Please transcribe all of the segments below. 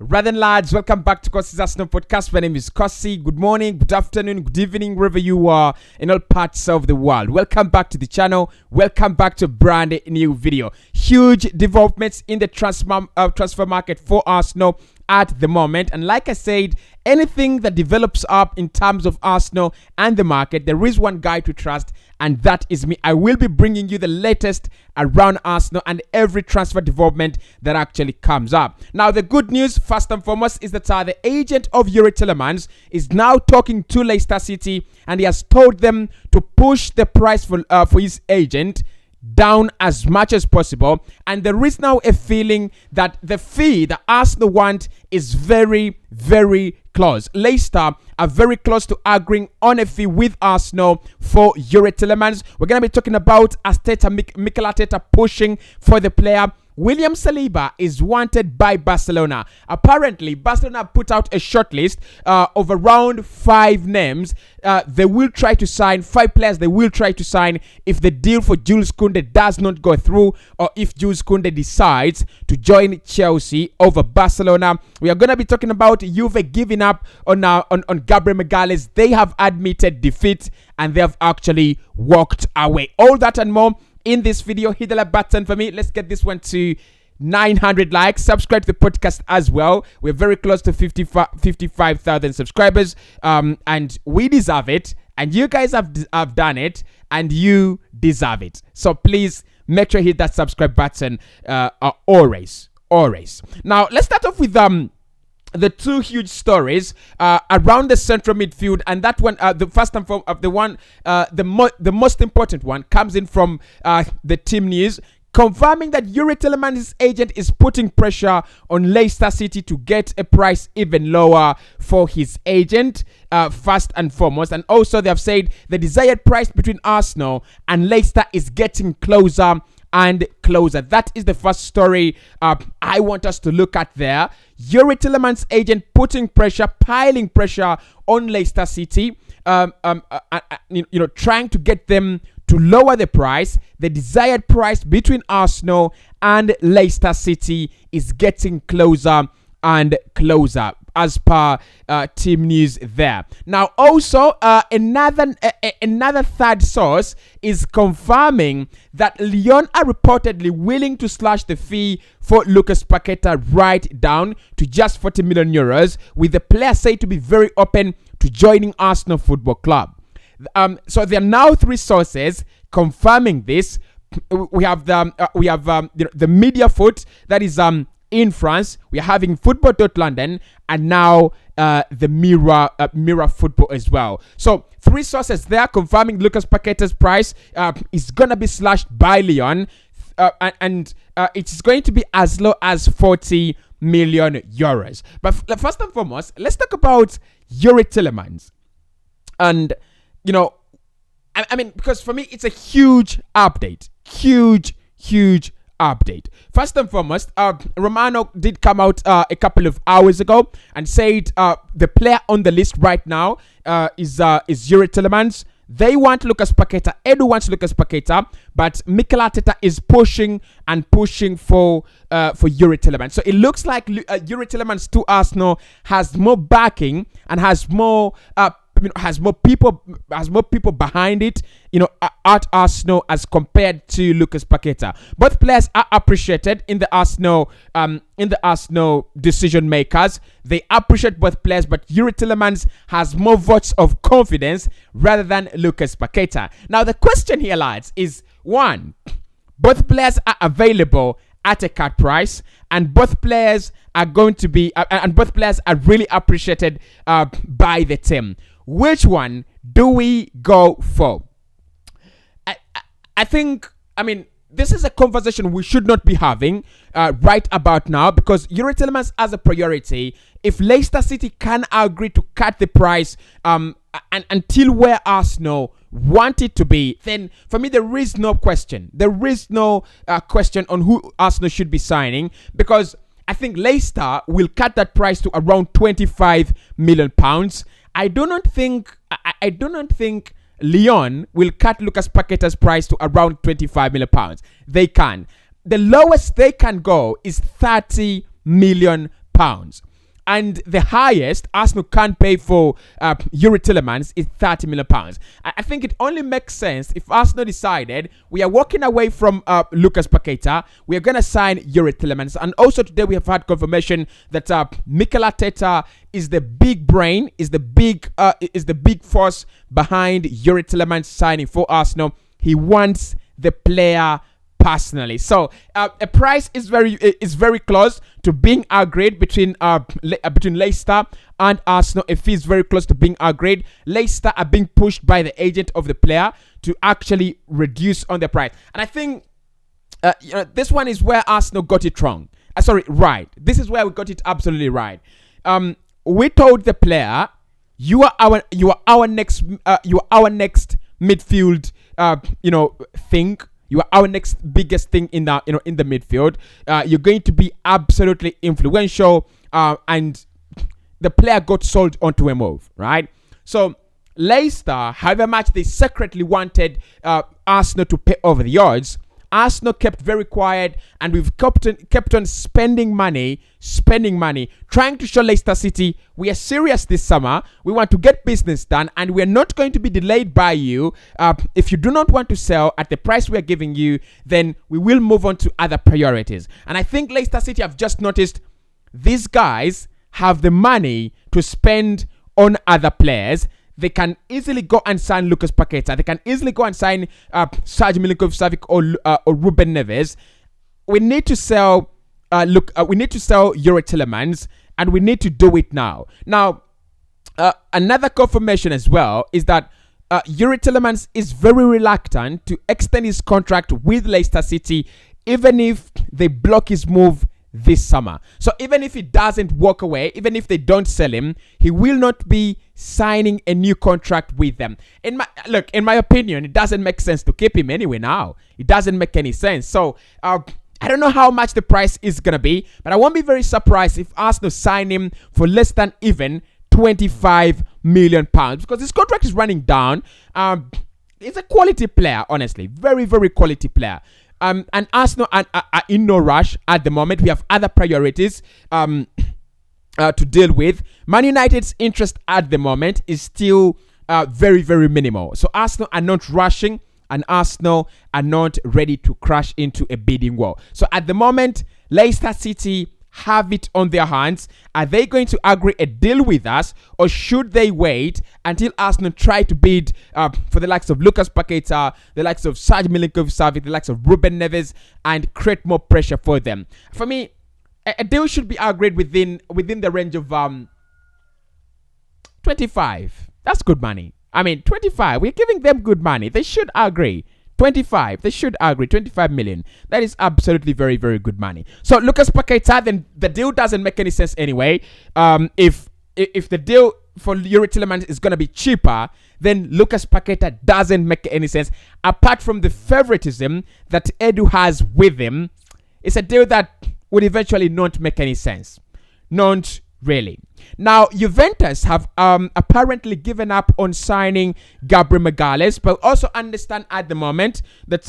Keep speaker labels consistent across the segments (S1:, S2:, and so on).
S1: Rather than lads, welcome back to Cossy's Arsenal podcast. My name is Cossy. Good morning, good afternoon, good evening, wherever you are in all parts of the world. Welcome back to the channel. Welcome back to a brand new video. Huge developments in the transfer market for Arsenal at the moment. And like I said, anything that develops up in terms of Arsenal and the market, there is one guy to trust, and that is me. I will be bringing you the latest around Arsenal and every transfer development that actually comes up. Now, the good news, first and foremost, is that the agent of Tielemans is now talking to Leicester City, and he has told them to push the price for his agent down as much as possible. And there is now a feeling that the fee that Arsenal want is very, very close. Leicester are very close to agreeing on a fee with Arsenal for Tielemans. We're going to be talking about Mikel Arteta pushing for the player. William Saliba is wanted by Barcelona. Apparently, Barcelona put out a shortlist of around 5 names. They will try to sign 5 players. They will try to sign if the deal for Jules Koundé does not go through, or if Jules Koundé decides to join Chelsea over Barcelona. We are going to be talking about Juve giving up on Gabriel Magalhaes. They have admitted defeat and they have actually walked away. All that and more in this video. Hit the like button for me. Let's get this one to 900 likes. Subscribe to the podcast as well. We're very close to 55,000 subscribers, and we deserve it, and you guys have done it, and you deserve it. So please make sure you hit that subscribe button always. Now let's start off with the 2 huge stories around the central midfield, and that one, the first and foremost, the most important one comes in from the team news, confirming that Tielemans' agent is putting pressure on Leicester City to get a price even lower for his agent, first and foremost. And also they have said the desired price between Arsenal and Leicester is getting closer and closer. That is the first story I want us to look at there. Tielemans' agent putting pressure, piling pressure on Leicester City, trying to get them to lower the price. The desired price between Arsenal and Leicester City is getting closer and closer, as per team news there. Now, also another third source is confirming that Lyon are reportedly willing to slash the fee for Lucas Paqueta right down to just 40 million euros, with the player said to be very open to joining Arsenal Football Club. So there are now 3 sources confirming this. We have the media foot that is in France. We are having Football.London, and now the Mirror Football as well. So 3 sources there confirming Lucas Paqueta's price is gonna be slashed by Lyon, and it's going to be as low as 40 million euros. But first and foremost, let's talk about Tielemans. And I mean, because for me it's a huge update, huge update. First and foremost, Romano did come out a couple of hours ago and said the player on the list right now is Tielemans. They want Lucas Paqueta. Edu wants Lucas Paqueta, but Mikel Arteta is pushing for Tielemans. So it looks like Tielemans to Arsenal has more backing and has more people behind it, at Arsenal as compared to Lucas Paqueta. Both players are appreciated in the Arsenal decision makers. They appreciate both players, but Tielemans has more votes of confidence rather than Lucas Paqueta. Now the question here, lads, is 1: both players are available at a cut price, and both players are going to be and both players are really appreciated by the team. Which one do we go for? I think, this is a conversation we should not be having right about now, because Tielemans as a priority. If Leicester City can agree to cut the price and until where Arsenal want it to be, then for me there is no question. There is no question on who Arsenal should be signing, because I think Leicester will cut that price to around 25 million pounds. I do not think Lyon will cut Lucas Paqueta's price to around 25 million pounds. They can. The lowest they can go is 30 million pounds. And the highest Arsenal can pay for Yuri Tielemans is £30 million. I think it only makes sense if Arsenal decided we are walking away from Lucas Paqueta, we are going to sign Yuri Tielemans. And also today we have had confirmation that Mikel Arteta is the big brain, is the big force behind Yuri Tielemans signing for Arsenal. He wants the player personally. So a price is very close to being agreed between Leicester and Arsenal. A fee is very close to being agreed. Leicester are being pushed by the agent of the player to actually reduce on the price. And I think this one is where Arsenal got it wrong. Right. This is where we got it absolutely right. We told the player, you are our next midfield thing. You are our next biggest thing in the midfield. You're going to be absolutely influential, and the player got sold onto a move, right? So Leicester, however much they secretly wanted Arsenal to pay over the odds, Arsenal kept very quiet, and we've kept on spending money, trying to show Leicester City we are serious this summer. We want to get business done, and we are not going to be delayed by you. If you do not want to sell at the price we are giving you, then we will move on to other priorities. And I think Leicester City have just noticed these guys have the money to spend on other players. They can easily go and sign Lucas Paqueta. They can easily go and sign Sergio Milinkovic-Savic or Ruben Neves. We need to sell. We need to sell Yuri Tielemans, and we need to do it now. Now, another confirmation as well is that Yuri Tielemans is very reluctant to extend his contract with Leicester City, even if they block his move this summer. So even if he doesn't walk away, even if they don't sell him, he will not be signing a new contract with them. In my opinion, it doesn't make sense to keep him anyway now. It doesn't make any sense. So I don't know how much the price is going to be, but I won't be very surprised if Arsenal sign him for less than even £25 million, because his contract is running down. He's a quality player, honestly. Very, very quality player. And Arsenal are in no rush at the moment. We have other priorities to deal with. Man United's interest at the moment is still very, very minimal. So Arsenal are not rushing, and Arsenal are not ready to crash into a bidding war. So at the moment, Leicester City have it on their hands. Are they going to agree a deal with us, or should they wait until Arsenal try to bid for the likes of Lucas Paqueta, the likes of Sergio Milinkovic-Savic, the likes of Ruben Neves, and create more pressure for them? For me, a deal should be agreed within the range of 25. That's good money. I mean, 25. We're giving them good money. They should agree. 25. They should agree. 25 million. That is absolutely very, very good money. So Lucas Paqueta, then the deal doesn't make any sense anyway. If the deal for Yuri Tielemans is going to be cheaper, then Lucas Paqueta doesn't make any sense. Apart from the favoritism that Edu has with him, it's a deal that would eventually not make any sense. Not really. Now, Juventus have apparently given up on signing Gabriel Magalhaes, but also understand at the moment that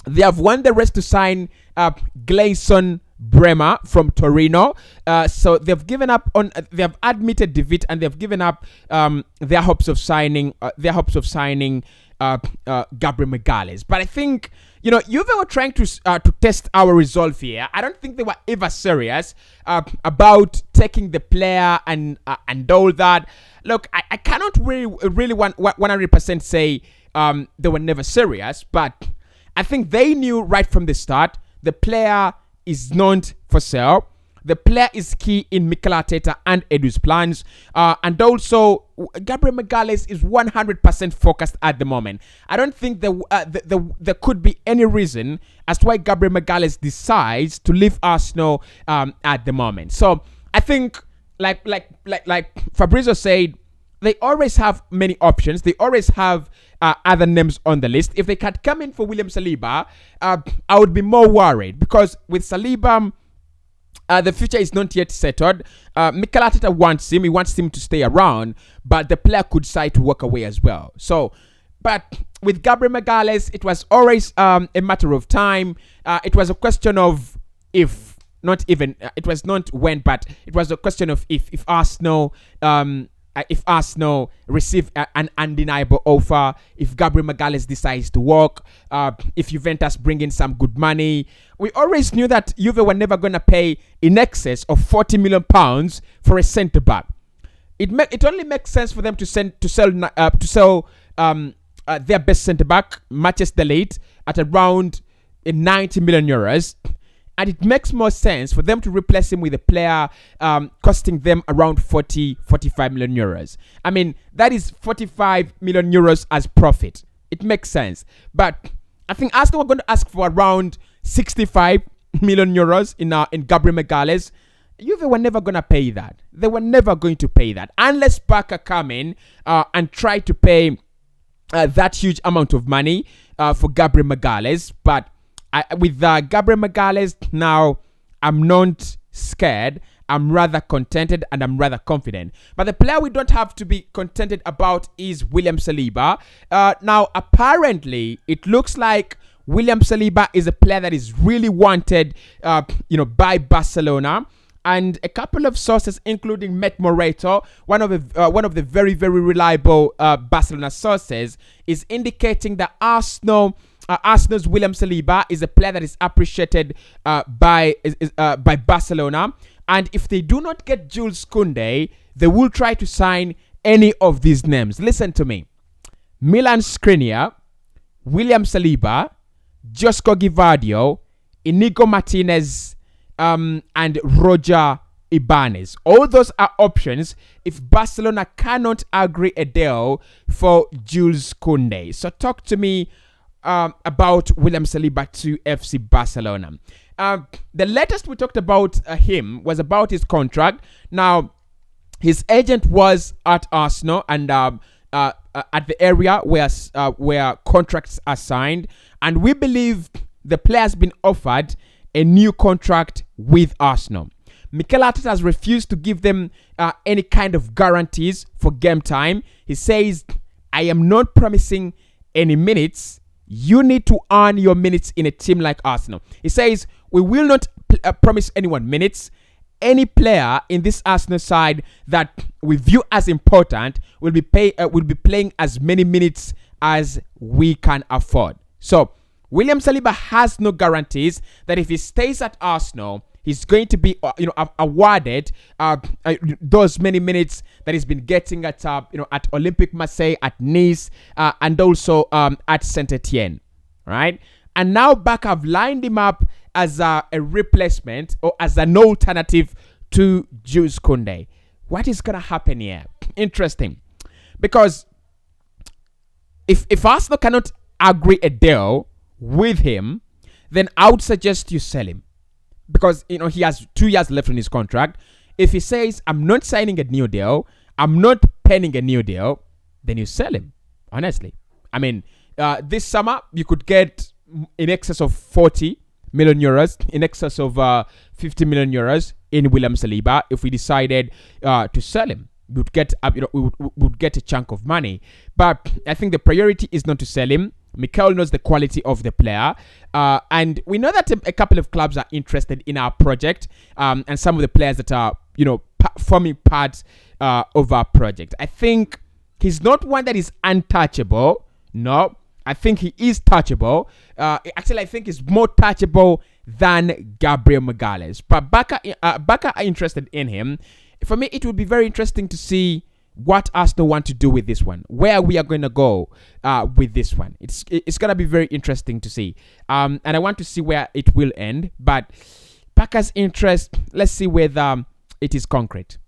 S1: they have won the race to sign Gleison Bremer from Torino. So they've given up on. They have admitted defeat, and they've given up their hopes of signing. Gabriel Magalhaes. But I think, Juve were trying to test our resolve here. I don't think they were ever serious about taking the player and all that. Look, I cannot really 100% say they were never serious, but I think they knew right from the start the player is not for sale. The player is key in Mikel Arteta and Edu's plans. And also, Gabriel Magalhaes is 100% focused at the moment. I don't think there could be any reason as to why Gabriel Magalhaes decides to leave Arsenal at the moment. So, I think, like Fabrizio said, they always have many options. They always have other names on the list. If they can come in for William Saliba, I would be more worried, because with Saliba, the future is not yet settled. Mikel Arteta wants him. He wants him to stay around, but the player could decide to walk away as well. So, but with Gabriel Magalhaes, it was always a matter of time. It was a question of if not even it was not when, but it was a question of if Arsenal receive an undeniable offer, if Gabriel Magalhaes decides to walk, if Juventus bring in some good money. We always knew that Juve were never going to pay in excess of £40 million for a centre back. It only makes sense for them to sell their best centre back, Manchester Late, at around 90 million euros. And it makes more sense for them to replace him with a player costing them around 45 million euros. I mean, that is 45 million euros as profit. It makes sense. But I think Arsenal were going to ask for around 65 million euros in Gabriel Magalhaes. Juve were never going to pay that. They were never going to pay that. Unless Barca come in and try to pay that huge amount of money for Gabriel Magalhaes. But with Gabriel Magalhaes now, I'm not scared. I'm rather contented and I'm rather confident. But the player we don't have to be contented about is William Saliba. Now, apparently, it looks like William Saliba is a player that is really wanted, by Barcelona. And a couple of sources, including Met Moreto, one of the very, very reliable Barcelona sources, is indicating that Arsenal's William Saliba is a player that is appreciated by Barcelona. And if they do not get Jules Koundé, they will try to sign any of these names. Listen to me. Milan Skriniar, William Saliba, Josko Gvardiol, Inigo Martinez, and Roger Ibanez. All those are options if Barcelona cannot agree a deal for Jules Koundé. So talk to me about William Saliba to FC Barcelona. The latest we talked about him was about his contract. Now, his agent was at Arsenal and at the area where contracts are signed, and we believe the player has been offered a new contract with Arsenal. Mikel Arteta has refused to give them any kind of guarantees for game time. He says, I am not promising any minutes. You need to earn your minutes in a team like Arsenal. He says, we will not promise anyone minutes. Any player in this Arsenal side that we view as important will be playing as many minutes as we can afford. So, William Saliba has no guarantees that if he stays at Arsenal, he's going to be, awarded those many minutes that he's been getting at Olympique Marseille, at Nice, and also at Saint-Etienne, right? And now Barca have lined him up as a replacement or as an alternative to Jules Koundé. What is going to happen here? Interesting, because if Arsenal cannot agree a deal with him, then I would suggest you sell him, because he has 2 years left on his contract. If he says, I'm not signing a new deal, I'm not penning a new deal, then you sell him, honestly. I mean, this summer you could get in excess of 40 million euros, in excess of 50 million euros in William Saliba. If we decided to sell him, we would get we would get a chunk of money. But I think the priority is not to sell him. Mikel knows the quality of the player, and we know that a couple of clubs are interested in our project, and some of the players that are forming part of our project. I think he's not one that is untouchable. No, I think he is touchable. Actually, I think he's more touchable than Gabriel Magalhaes. But Barca are interested in him. For me, it would be very interesting to see what Arsenal want to do with this one, where we are going to go with this one. It's going to be very interesting to see. And I want to see where it will end. But Barca's interest, let's see whether it is concrete.